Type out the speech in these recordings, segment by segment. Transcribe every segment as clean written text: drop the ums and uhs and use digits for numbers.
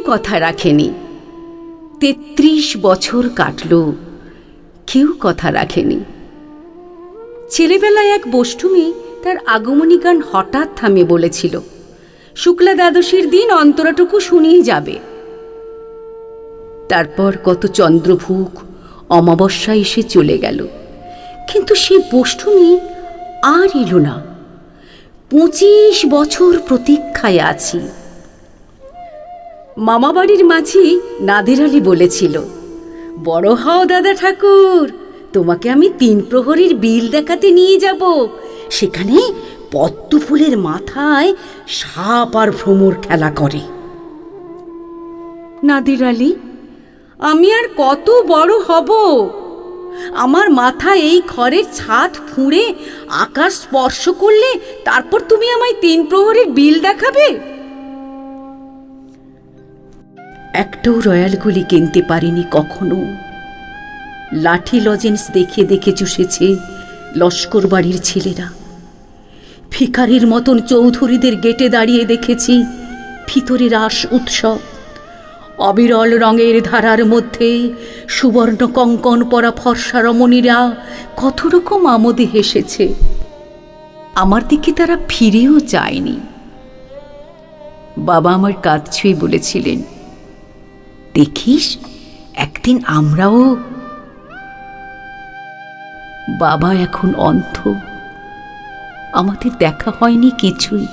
কথা রাখেনি। 33 বছর কাটল, কেউ কথা রাখেনি। ছেলেবেলায় এক বষ্টুমি তার আগমনী গান হঠাৎ থামে বলেছিল, শুক্লা দ্বাদশীর দিন অন্তরাটুকু শুনিয়ে যাবে। তারপর কত চন্দ্রভুক অমাবস্যা এসে চলে গেল, কিন্তু সে বষ্টুমি আর এলো না। 25 বছর প্রতীক্ষায় আছি। মামাবাড়ির মাঝি নাদের আলী বলেছিল, বড় হও দাদা ঠাকুর, তোমাকে আমি 3 প্রহরীর বিল দেখাতে নিয়ে যাব। সেখানে পদ্ম ফুলের মাথায় সাপ আর ভ্রমর খেলা করে। নাদের আলী, আমি আর কত বড় হব? আমার মাথায় এই খড়ের ছাদ ফুঁড়ে আকাশ স্পর্শ করলে তারপর তুমি আমায় 3 প্রহরীর বিল দেখাবে? একটাও রয়্যাল গুলি কিনতে পারিনি কখনো। লাঠি লজেন্স দেখে দেখে চুষেছে লস্কর বাড়ির ছেলেরা। ভিখারির মতন চৌধুরীদের গেটে দাঁড়িয়ে দেখেছি ভিতরে রাস উৎসব। অবিরল রঙের ধারার মধ্যে সুবর্ণ কঙ্কন পরা ফর্সা রমণীরা কত রকম আমোদে হেসেছে। আমার দিকে তারা ফিরেও যায়নি। বাবা আমার কাঁধ ছুঁয়ে বলেছিলেন, দেখিস একদিন আমরাও। বাবা এখন অন্ধ, আমাদের দেখা হয়নি কিছুই।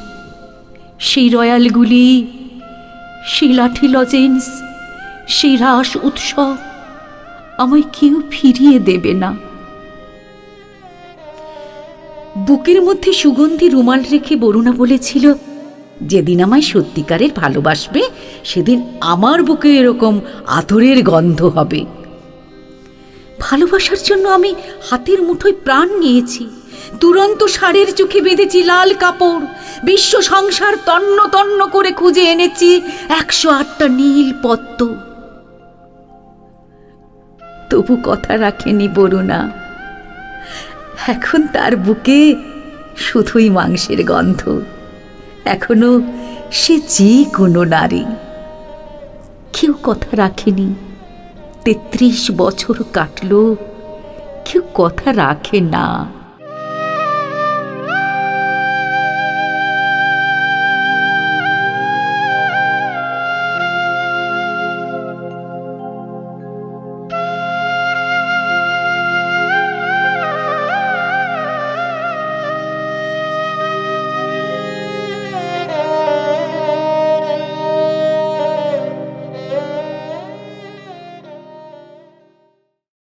সেই রয়্যালগুলি, সেই লাঠি লজেন্স, সেই রাস উৎসব আমায় কেউ ফিরিয়ে দেবে না। বুকের মধ্যে সুগন্ধি রুমাল রেখে বরুণা বলেছিল, যেদিন আমায় সত্যিকারের ভালোবাসবে সেদিন আমার বুকে এরকম আদরের গন্ধ হবে। ভালোবাসার জন্য আমি হাতের মুঠোয় প্রাণ নিয়েছি। দুরন্ত ষাঁড়ের চোখে বেঁধেছি লাল কাপড়। বিশ্ব সংসার তন্ন তন্ন করে খুঁজে এনেছি 108টা নীল পদ্ম। তবু কথা রাখেনি বরুণা। এখন তার বুকে শুধুই মাংসের গন্ধ। এখনো সে যে কোনো নারী। কেউ কথা রাখেনি। 33 বছর কাটল, কেউ কথা রাখে না।